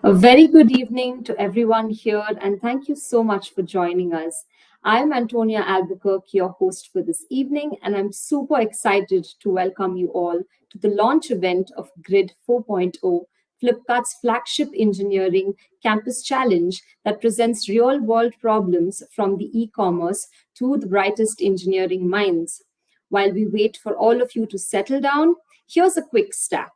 A very good evening to everyone here, and thank you so much for joining us. I'm Antonia Albuquerque, your host for this evening, and I'm super excited to welcome you all to the launch event of GRiD 4.0, Flipkart's flagship engineering campus challenge that presents real world problems from the e commerce to the brightest engineering minds. While we wait for all of you to settle down, here's a quick stat.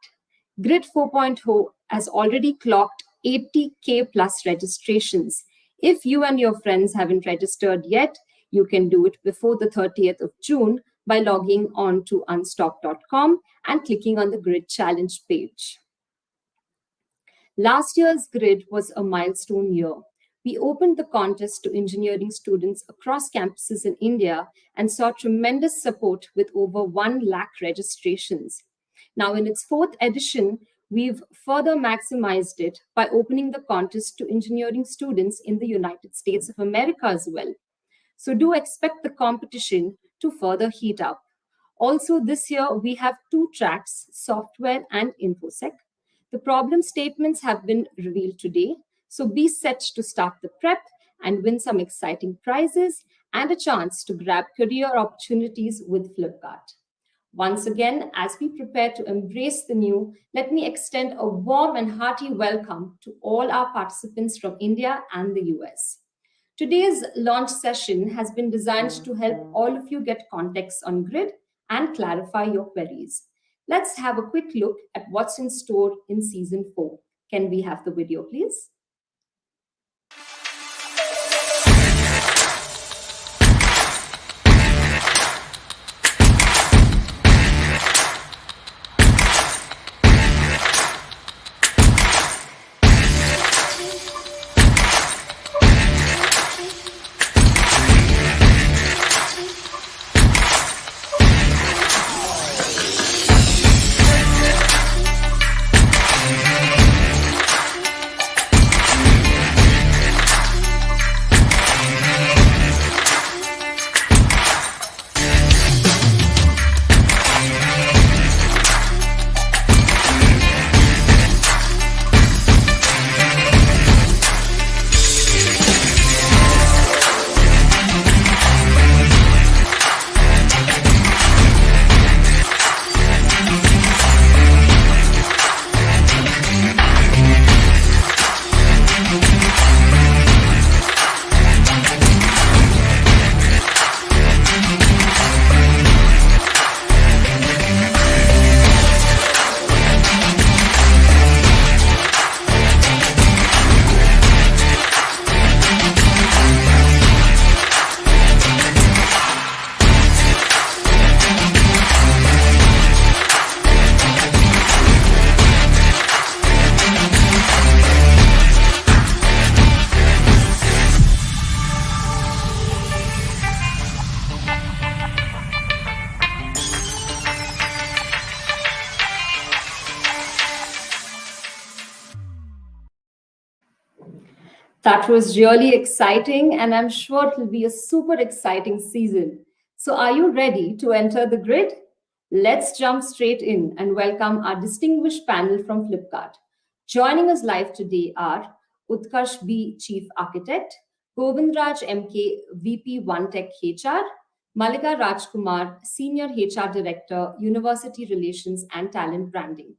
GRiD 4.0 has already clocked 80K plus registrations. If you and your friends haven't registered yet, you can do it before the 30th of June by logging on to unstock.com and clicking on the GRiD challenge page. Last year's GRiD was a milestone year. We opened the contest to engineering students across campuses in India and saw tremendous support with over 1 lakh registrations. Now, in its fourth edition, we've further maximized it by opening the contest to engineering students in the United States of America as well. So do expect the competition to further heat up. Also, this year, we have 2 tracks, software and InfoSec. The problem statements have been revealed today, so be set to start the prep and win some exciting prizes and a chance to grab career opportunities with Flipkart. Once again, as we prepare to embrace the new, let me extend a warm and hearty welcome to all our participants from India and the US. Today's launch session has been designed to help all of you get context on GRiD and clarify your queries. Let's have a quick look at what's in store in Season 4. Can we have the video, please? That was really exciting, and I'm sure it will be a super exciting season. So, are you ready to enter the GRiD? Let's jump straight in and welcome our distinguished panel from Flipkart. Joining us live today are Utkarsh B, Chief Architect, Govindraj MK, VP One Tech HR, Malika Rajkumar, Senior HR Director, University Relations and Talent Branding.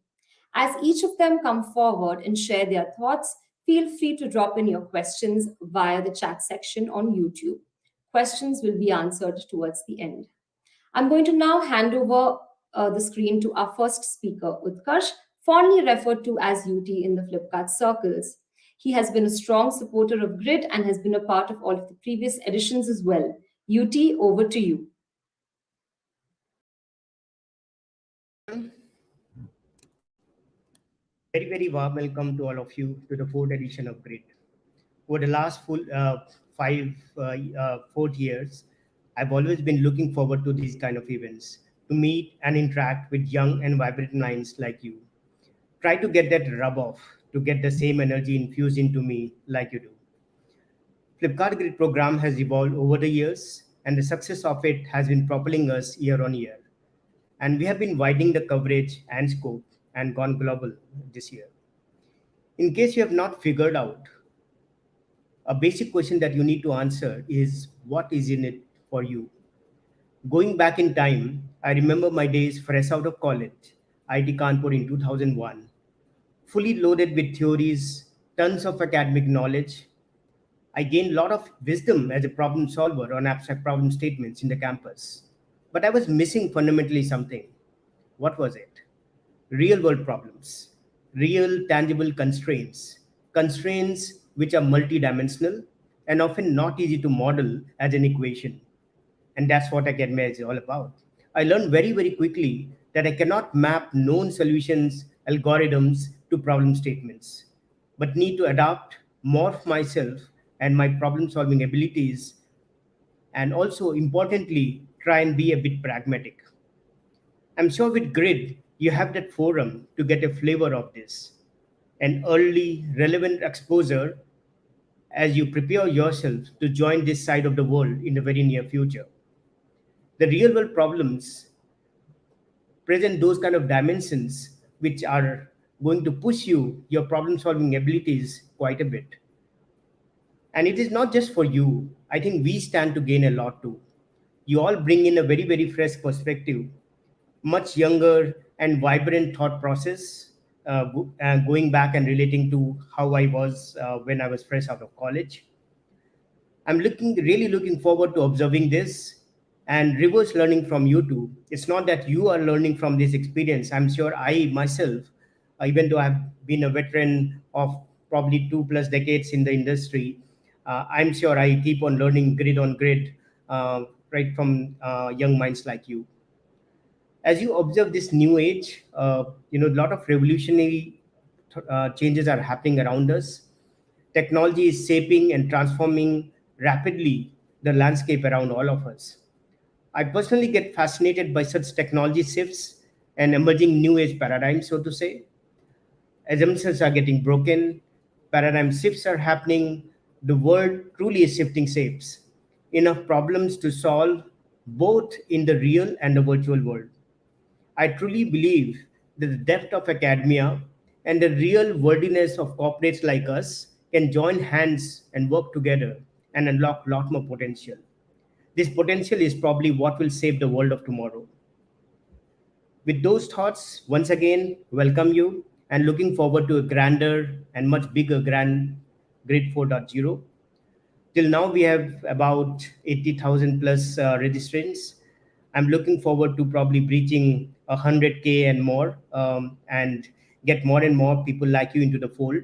As each of them come forward and share their thoughts, feel free to drop in your questions via the chat section on YouTube. Questions will be answered towards the end. I'm going to now hand over the screen to our first speaker, Utkarsh, fondly referred to as UT in the Flipkart circles. He has been a strong supporter of GRiD and has been a part of all of the previous editions as well. UT, over to you. Very, very warm welcome to all of you to the 4th edition of GRiD. Over the last 4 years, I've always been looking forward to these kind of events, to meet and interact with young and vibrant minds like you. Try to get that rub off, to get the same energy infused into me like you do. Flipkart GRiD program has evolved over the years, and the success of it has been propelling us year on year. And we have been widening the coverage and scope and gone global this year. In case you have not figured out, a basic question that you need to answer is what is in it for you? Going back in time, I remember my days fresh out of college, IT Kanpur in 2001, fully loaded with theories, tons of academic knowledge. I gained a lot of wisdom as a problem solver on abstract problem statements in the campus. But I was missing fundamentally something. What was it? Real world problems, real tangible constraints, constraints which are multidimensional and often not easy to model as an equation. And that's what academia is all about. I learned very, very quickly that I cannot map known solutions, algorithms to problem statements, but need to adapt, morph myself and my problem solving abilities, and also importantly, try and be a bit pragmatic. I'm sure with GRiD, you have that forum to get a flavor of this, an early, relevant exposure as you prepare yourself to join this side of the world in the very near future. The real world problems present those kind of dimensions which are going to push your problem solving abilities quite a bit. And it is not just for you. I think we stand to gain a lot too. You all bring in a very, very fresh perspective, much younger and vibrant thought process, going back and relating to how I was when I was fresh out of college. I'm really looking forward to observing this and reverse learning from you too. It's not that you are learning from this experience. I'm sure I myself, even though I've been a veteran of probably 2+ decades in the industry, I'm sure I keep on learning grid on grid, right from young minds like you. As you observe this new age, a lot of revolutionary changes are happening around us. Technology is shaping and transforming rapidly the landscape around all of us. I personally get fascinated by such technology shifts and emerging new age paradigms, so to say. Assumptions are getting broken, paradigm shifts are happening, the world truly is shifting shapes. Enough problems to solve both in the real and the virtual world. I truly believe that the depth of academia and the real worthiness of corporates like us can join hands and work together and unlock a lot more potential. This potential is probably what will save the world of tomorrow. With those thoughts, once again, welcome you and looking forward to a grander and much bigger Grand Grid 4.0. Till now, we have about 80,000 plus registrants. I'm looking forward to probably breaching 100K and more, and get more and more people like you into the fold.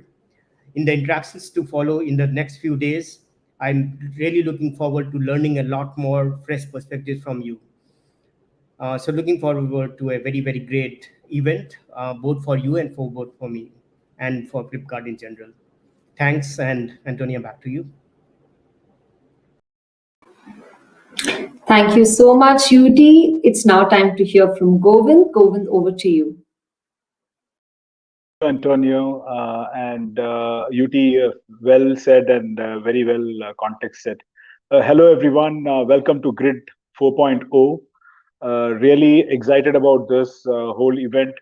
In the interactions to follow in the next few days, I'm really looking forward to learning a lot more fresh perspectives from you. So looking forward to a very, very great event, both for you and for both for me and for Flipkart in general. Thanks, and Antonia, back to you. Thank you so much, UT. It's now time to hear from Govind. Govind, over to you. Antonio, and UT, well said and very well context set. Hello, everyone. Welcome to GRiD 4.0. Really excited about this whole event.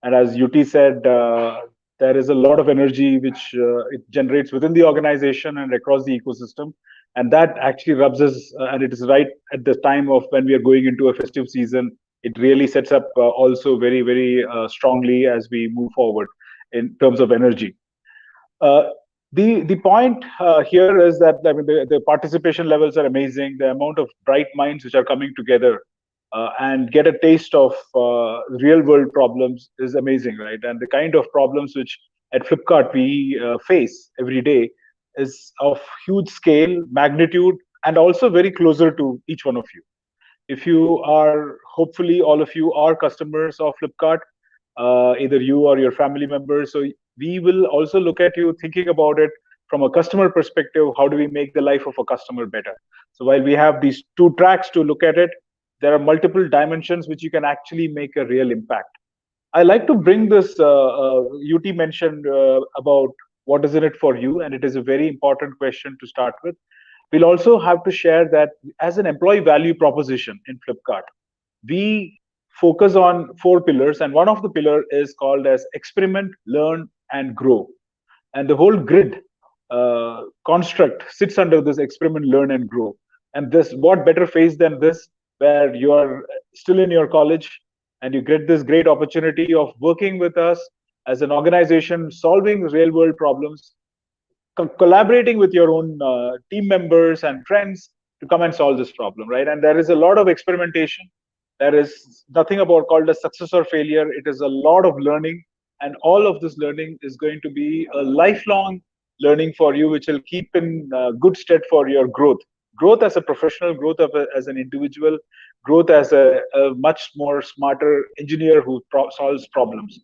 And as UT said, there is a lot of energy which it generates within the organization and across the ecosystem. And that actually rubs us, and it is right at the time of when we are going into a festive season. It really sets up also very, very strongly as we move forward in terms of energy. The point here is that I mean the participation levels are amazing. The amount of bright minds which are coming together and get a taste of real world problems is amazing, right? And the kind of problems which at Flipkart we face every day is of huge scale, magnitude, and also very closer to each one of you. If you are, hopefully all of you are customers of Flipkart, either you or your family members. So we will also look at you thinking about it from a customer perspective. How do we make the life of a customer better? So while we have these two tracks to look at it, there are multiple dimensions which you can actually make a real impact. I like to bring this, UT mentioned about what is in it for you, and it is a very important question to start with. We'll also have to share that as an employee value proposition in Flipkart, we focus on 4 pillars, and one of the pillar is called as experiment, learn, and grow. And the whole GRiD construct sits under this experiment, learn, and grow. And this, what better phase than this, where you are still in your college and you get this great opportunity of working with us as an organization, solving real world problems, collaborating with your own team members and friends to come and solve this problem, right? And there is a lot of experimentation. There is nothing about called as success or failure. It is a lot of learning, and all of this learning is going to be a lifelong learning for you, which will keep in good stead for your growth as a professional, as an individual, growth as a much more smarter engineer who solves problems.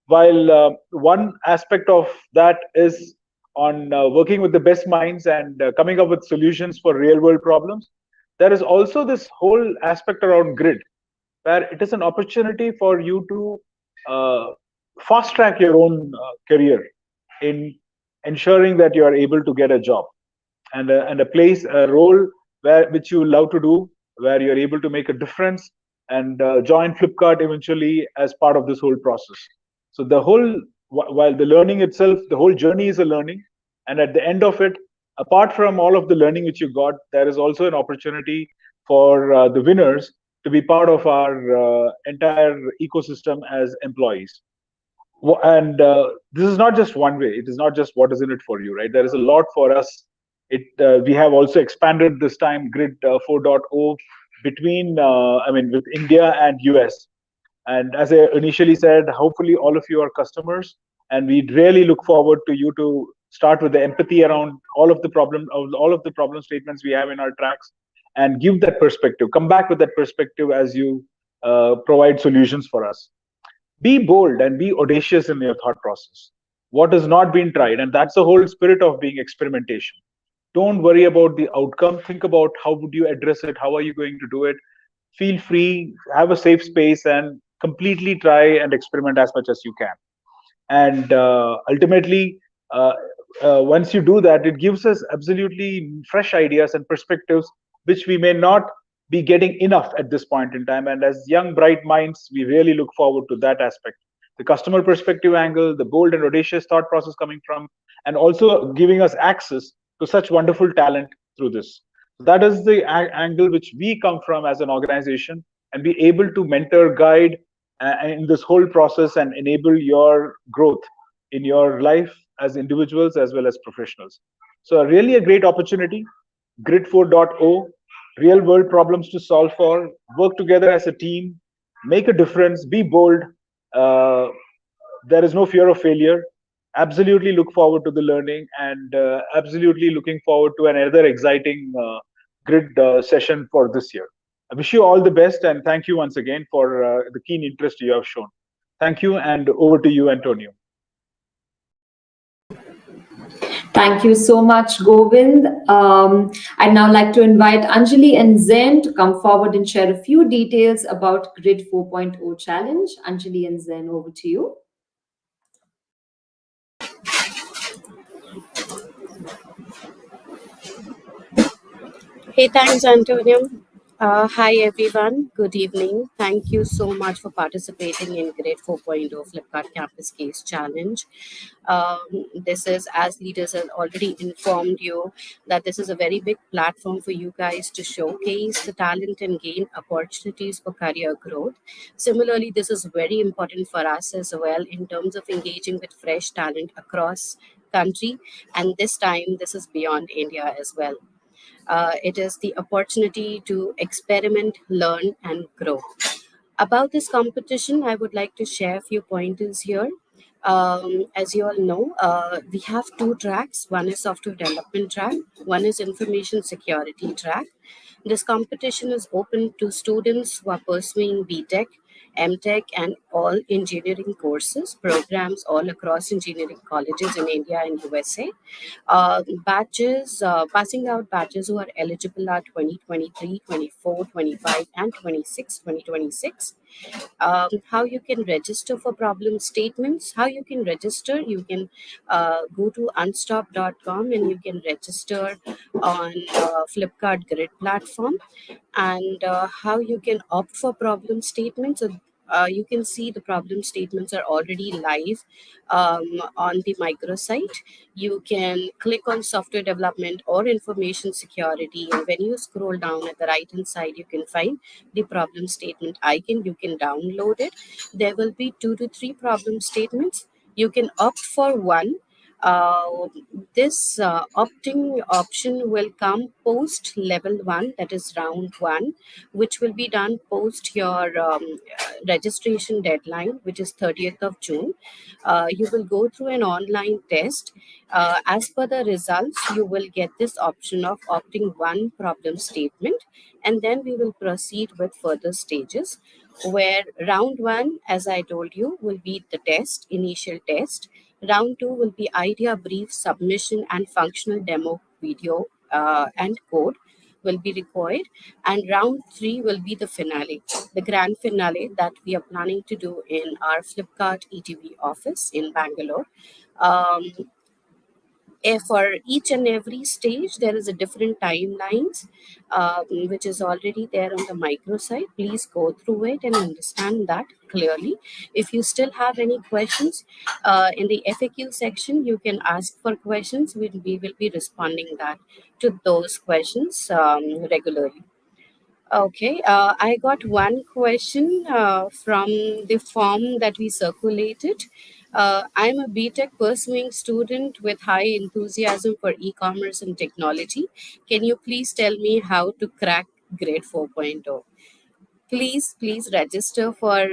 While one aspect of that is on working with the best minds and coming up with solutions for real world problems, there is also this whole aspect around GRiD, where it is an opportunity for you to fast track your own career in ensuring that you are able to get a job and a place, a role which you love to do, where you're able to make a difference and join Flipkart eventually as part of this whole process. So the whole, while the learning itself, the whole journey is a learning, and at the end of it, apart from all of the learning which you got, there is also an opportunity for the winners to be part of our entire ecosystem as employees. And this is not just one way. It is not just what is in it for you, right? There is a lot for us. We have also expanded this time GRiD 4.0 between, with India and US. And as I initially said, hopefully all of you are customers, and we really look forward to you to start with the empathy around all of the problem statements we have in our tracks, and give that perspective. Come back with that perspective as you provide solutions for us. Be bold and be audacious in your thought process. What has not been tried, and that's the whole spirit of being experimentation. Don't worry about the outcome. Think about how would you address it, how are you going to do it. Feel free, have a safe space, and completely try and experiment as much as you can. And ultimately, once you do that, it gives us absolutely fresh ideas and perspectives which we may not be getting enough at this point in time. And as young bright minds, we really look forward to that aspect, the customer perspective angle, the bold and audacious thought process coming from, and also giving us access to such wonderful talent through this. That is the angle which we come from as an organization, and be able to mentor, guide in this whole process and enable your growth in your life as individuals as well as professionals. So really a great opportunity. GRiD 4.0, real world problems to solve for, work together as a team, make a difference, be bold. There is no fear of failure. Absolutely look forward to the learning, and absolutely looking forward to another exciting GRiD session for this year. I wish you all the best, and thank you once again for the keen interest you have shown. Thank you, and over to you, Antonio. Thank you so much, Govind. I'd now like to invite Anjali and Zen to come forward and share a few details about GRiD 4.0 challenge. Anjali and Zen, over to you. Hey, thanks, Antonio. Hi, everyone. Good evening. Thank you so much for participating in GRiD 4.0 Flipkart Campus Case Challenge. This is, as leaders have already informed you, that this is a very big platform for you guys to showcase the talent and gain opportunities for career growth. Similarly, this is very important for us as well in terms of engaging with fresh talent across country. And this time, this is beyond India as well. It is the opportunity to experiment, learn, and grow. About this competition, I would like to share a few pointers here. As you all know, we have two tracks. One is software development track, one is information security track. This competition is open to students who are pursuing BTech, MTech, and all engineering courses, programs all across engineering colleges in India and USA. Passing out batches who are eligible are 2023, 24, 25, and 26, 2026. How you can register for problem statements, how you can register, you can go to unstop.com and you can register on Flipkart GRiD platform. And how you can opt for problem statements, you can see the problem statements are already live on the microsite. You can click on software development or information security, and when you scroll down at the right hand side, you can find the problem statement icon. You can download it. There will be 2 to 3 problem statements. You can opt for one. uh, this opting option will come post level 1, that is round 1, which will be done post your registration deadline, which is 30th of June. You will go through an online test. As per the results, you will get this option of opting one problem statement, and then we will proceed with further stages, where round 1, as I told you, will be the test, initial test. Round 2 will be idea brief submission and functional demo video and code will be required. And round 3 will be the finale, the grand finale that we are planning to do in our Flipkart ETV office in Bangalore. Um, for each and every stage, there is a different timelines, which is already there on the microsite. Please go through it and understand that clearly. If you still have any questions, in the FAQ section, you can ask for questions. We will be responding that to those questions regularly. Okay, I got one question from the form that we circulated. I'm a BTech pursuing student with high enthusiasm for e-commerce and technology. Can you please tell me how to crack grade 4.0? Please register for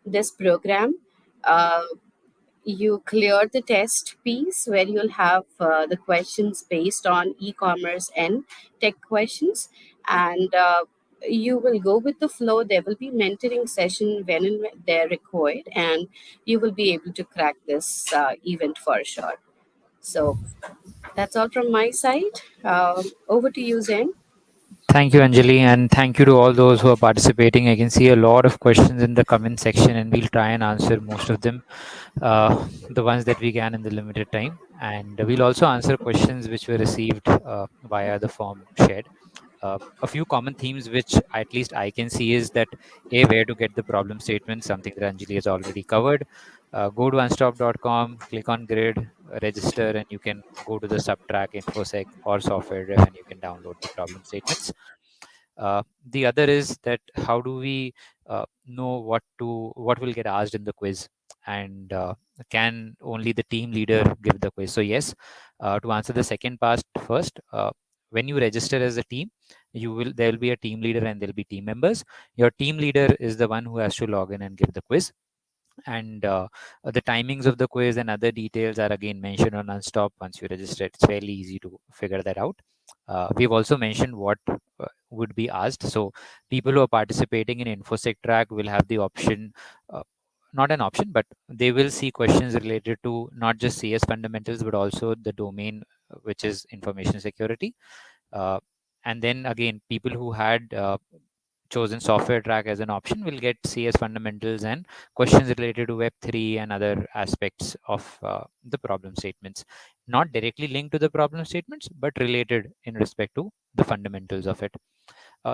this program. Uh, you clear the test piece where you'll have the questions based on e-commerce and tech questions, and you will go with the flow. There will be mentoring session when and when they're required, and you will be able to crack this event for sure. So that's all from my side. Over to you, Zen. Thank you, Anjali, and thank you to all those who are participating. I can see a lot of questions in the comment section, and we'll try and answer most of them, the ones that we can in the limited time. And we'll also answer questions which were received via the form shared. A few common themes which at least I can see is that where to get the problem statement, something that Anjali has already covered. Go to unstop.com, click on GRiD, register, and you can go to the subtrack infosec or software ref, and you can download the problem statements. The other is that how do we know what will get asked in the quiz, and can only the team leader give the quiz? So yes, to answer the second part first, when you register as a team, there will be a team leader and there will be team members. Your team leader is the one who has to log in and give the quiz, and the timings of the quiz and other details are again mentioned on Unstop. Once you register, it's fairly easy to figure that out. We've also mentioned what would be asked. So people who are participating in infosec track will have the option, not an option, but they will see questions related to not just CS fundamentals but also the domain, which is information security. And then again, people who had chosen software track as an option will get CS fundamentals and questions related to Web3 and other aspects of the problem statements, not directly linked to the problem statements, but related in respect to the fundamentals of it.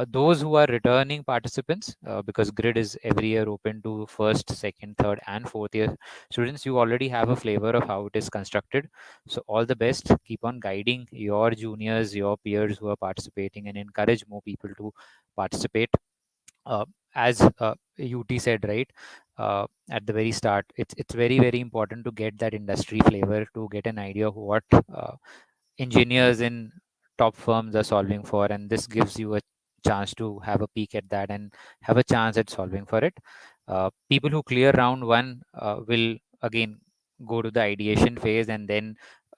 Those who are returning participants, because GRiD is every year open to first, second, third, and fourth year students, you already have a flavor of how it is constructed. So all the best. Keep on guiding your juniors, your peers who are participating, and encourage more people to participate. As UT said, right, at the very start, it's very important to get that industry flavor, to get an idea of what engineers in top firms are solving for, and this gives you a chance to have a peek at that and have a chance at solving for it. People who clear round 1 will again go to the ideation phase, and then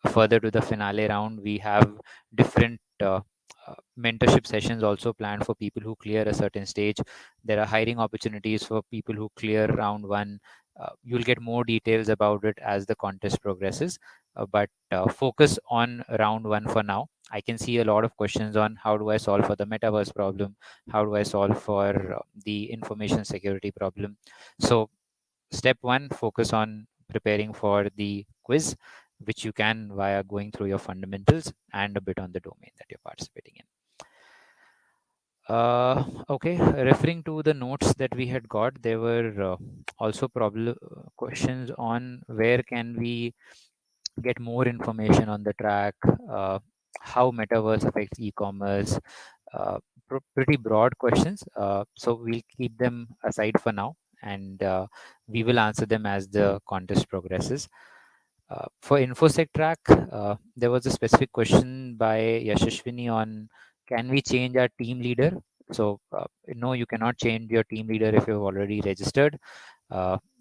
further to the finale round. We have different mentorship sessions also planned for people who clear a certain stage. There are hiring opportunities for people who clear round 1. You'll get more details about it as the contest progresses, but focus on round 1 for now. I can see a lot of questions on how do I solve for the metaverse problem, how do I solve for the information security problem. So step 1, focus on preparing for the quiz, which you can via going through your fundamentals and a bit on the domain that you're participating in. Okay, referring to the notes that we had got, there were also questions on where can we get more information on the track, how metaverse affects e-commerce, pretty broad questions. So we'll keep them aside for now, and we will answer them as the contest progresses. For InfoSec track, there was a specific question by Yashashwini on can we change our team leader? So no, you cannot change your team leader if you've already registered.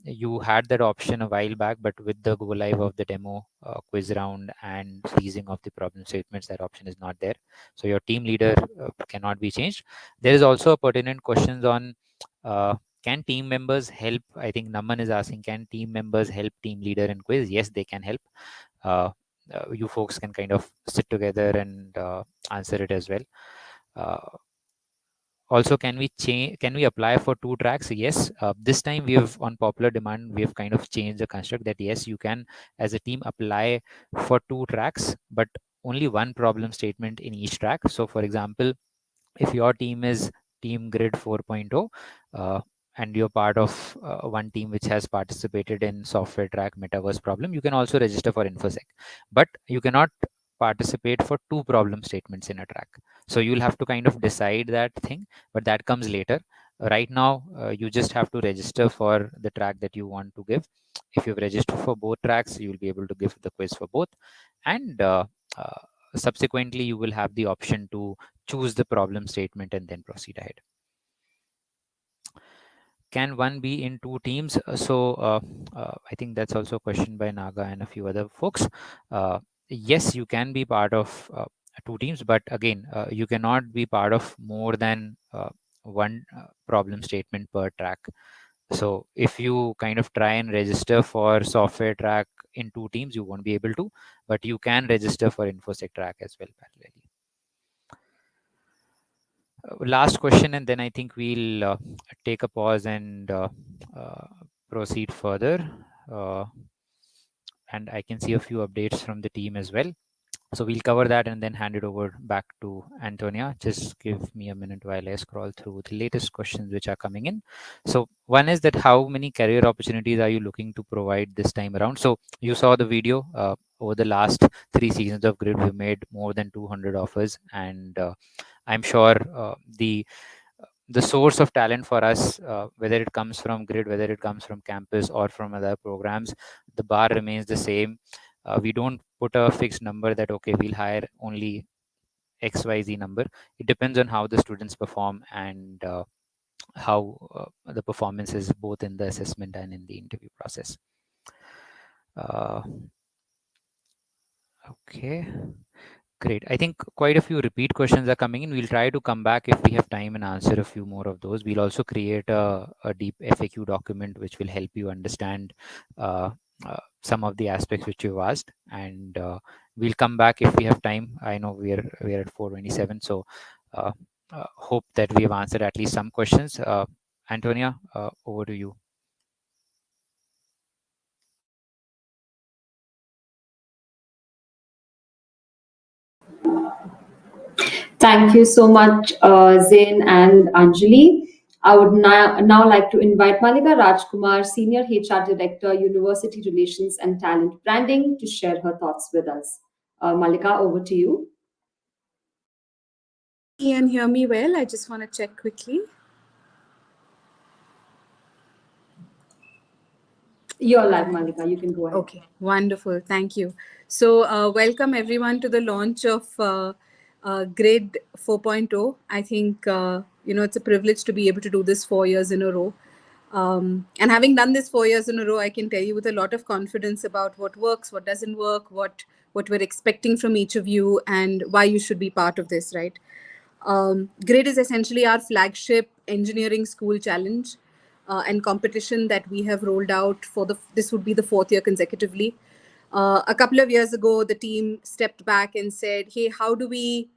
You had that option a while back, but with the go live of the demo quiz round and freezing of the problem statements, that option is not there. So your team leader cannot be changed. There is also a pertinent questions on can team members help? I think Naman is asking, can team members help team leader in quiz? Yes, they can help. You folks can kind of sit together and answer it as well. Also, can we apply for 2 tracks? Yes, this time we have, on popular demand, we have kind of changed the construct that yes, you can as a team apply for 2 tracks, but only one problem statement in each track. So for example, if your team is team GRiD 4.0 and you're part of one team which has participated in software track metaverse problem, you can also register for InfoSec, but you cannot participate for 2 problem statements in a track. So you'll have to kind of decide that thing, but that comes later. Right now, you just have to register for the track that you want to give. If you've registered for both tracks, you will be able to give the quiz for both, and subsequently you will have the option to choose the problem statement and then proceed ahead. Can one be in 2 teams? I think that's also a question by Naga and a few other folks. Yes, you can be part of 2 teams, but again, you cannot be part of more than one problem statement per track. So if you kind of try and register for software track in 2 teams, you won't be able to, but you can register for InfoSec track as well parallelly. Last question, and then I think we'll take a pause and proceed further. And I can see a few updates from the team as well. So we'll cover that and then hand it over back to Antonia. Just give me a minute while I scroll through the latest questions which are coming in. So one is that how many career opportunities are you looking to provide this time around? So you saw the video. Over the last 3 seasons of GRiD, we made more than 200 offers, and I'm sure the source of talent for us, whether it comes from GRiD, whether it comes from campus or from other programs, the bar remains the same. We don't put a fixed number that, okay, we'll hire only XYZ number. It depends on how the students perform and how the performance is both in the assessment and in the interview process. Okay. Great. I think quite a few repeat questions are coming in. We'll try to come back if we have time and answer a few more of those. We'll also create a deep FAQ document which will help you understand some of the aspects which you've asked, and we'll come back if we have time. I know we're at 4:27, so hope that we have answered at least some questions. Antonia, over to you. Thank you so much, Zain and Anjali. I would now like to invite Malika Rajkumar, Senior HR Director, University Relations and Talent Branding, to share her thoughts with us. Malika, over to you. And hear me well? I just want to check quickly. You're live, Malika. You can go ahead. Okay, wonderful. Thank you. So welcome everyone to the launch of GRiD 4.0. I think, it's a privilege to be able to do this 4 years in a row. And having done this 4 years in a row, I can tell you with a lot of confidence about what works, what doesn't work, what we're expecting from each of you, and why you should be part of this, right? GRiD is essentially our flagship engineering school challenge and competition that we have rolled out this would be the 4th year consecutively. A couple of years ago, the team stepped back and said, hey, how do we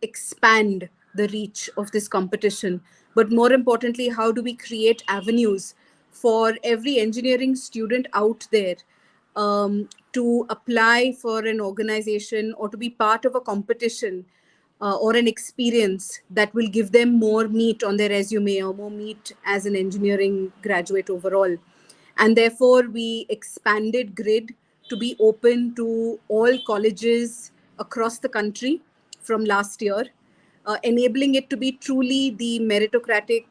expand the reach of this competition? But more importantly, how do we create avenues for every engineering student out there to apply for an organization or to be part of a competition or an experience that will give them more meat on their resume or more meat as an engineering graduate overall. And therefore, we expanded GRiD to be open to all colleges across the country from last year, enabling it to be truly the meritocratic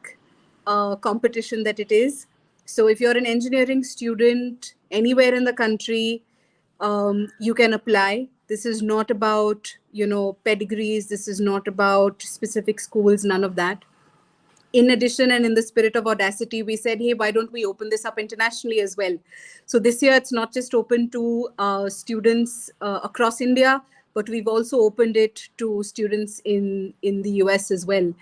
competition that it is. So if you're an engineering student anywhere in the country, you can apply. This is not about, pedigrees. This is not about specific schools, none of that. In addition, and in the spirit of audacity, we said, hey, why don't we open this up internationally as well? So this year, it's not just open to students across India, but we've also opened it to students in the US as well.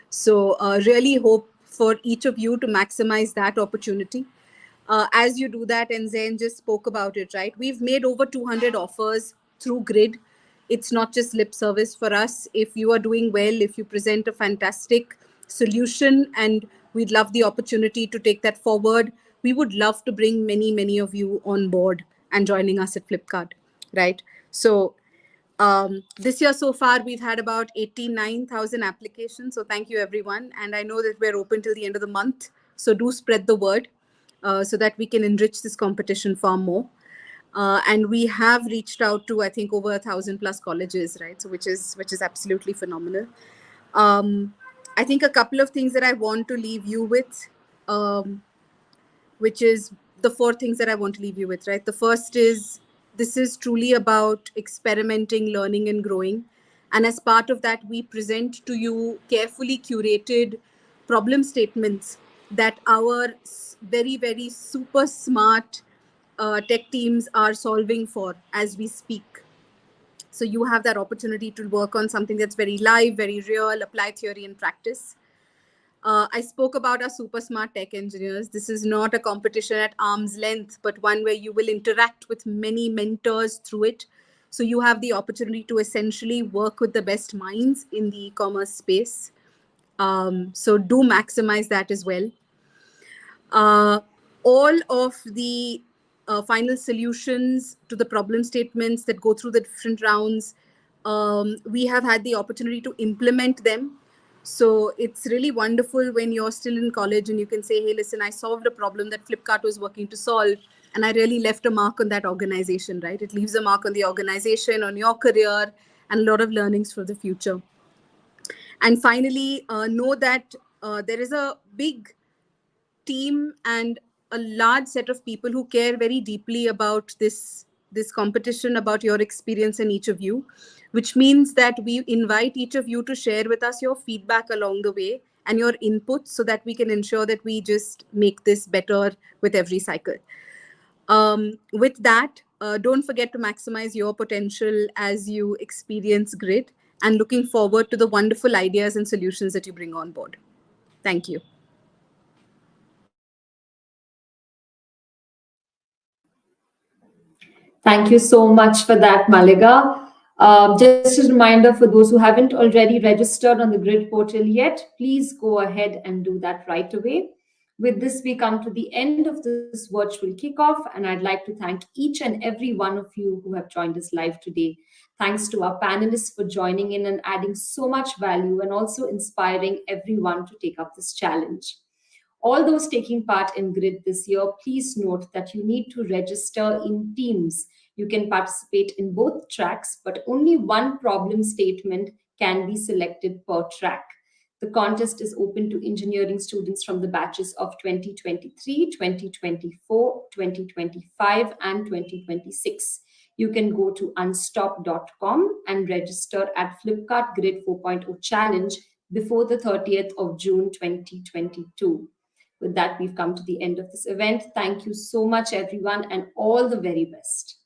So really hope for each of you to maximize that opportunity. As you do that, and Zain just spoke about it, right? We've made over 200 offers through GRiD. It's not just lip service for us. If you are doing well, if you present a fantastic solution, and we'd love the opportunity to take that forward, we would love to bring many, many of you on board and joining us at Flipkart, right? So this year so far, we've had about 89,000 applications. So thank you, everyone. And I know that we're open till the end of the month. So do spread the word so that we can enrich this competition far more. And we have reached out to, I think, over 1,000+ colleges, right? So which is absolutely phenomenal. I think a couple of things that I want to leave you with, which is the 4 things that I want to leave you with, right? The first is, this is truly about experimenting, learning, and growing. And as part of that, we present to you carefully curated problem statements that our very, very super smart tech teams are solving for as we speak. So you have that opportunity to work on something that's very live, very real, apply theory and practice. I spoke about our super smart tech engineers. This is not a competition at arm's length, but one where you will interact with many mentors through it. So you have the opportunity to essentially work with the best minds in the e-commerce space. So do maximize that as well. All of the final solutions to the problem statements that go through the different rounds, we have had the opportunity to implement them. So it's really wonderful when you're still in college and you can say, hey, listen, I solved a problem that Flipkart was working to solve, and I really left a mark on that organization, right? It leaves a mark on the organization, on your career, and a lot of learnings for the future. And finally, know that there is a big team and a large set of people who care very deeply about this competition, about your experience and each of you, which means that we invite each of you to share with us your feedback along the way and your input so that we can ensure that we just make this better with every cycle. With that, don't forget to maximize your potential as you experience GRiD, and looking forward to the wonderful ideas and solutions that you bring on board. Thank you. Thank you so much for that, Maliga. Just a reminder for those who haven't already registered on the GRiD portal yet, please go ahead and do that right away. With this, we come to the end of this virtual kickoff, and I'd like to thank each and every one of you who have joined us live today. Thanks to our panelists for joining in and adding so much value, and also inspiring everyone to take up this challenge. All those taking part in GRiD this year, please note that you need to register in teams. You can participate in both tracks, but only one problem statement can be selected per track. The contest is open to engineering students from the batches of 2023, 2024, 2025, and 2026. You can go to unstop.com and register at Flipkart GRiD 4.0 Challenge before the 30th of June 2022. With that, we've come to the end of this event. Thank you so much, everyone, and all the very best.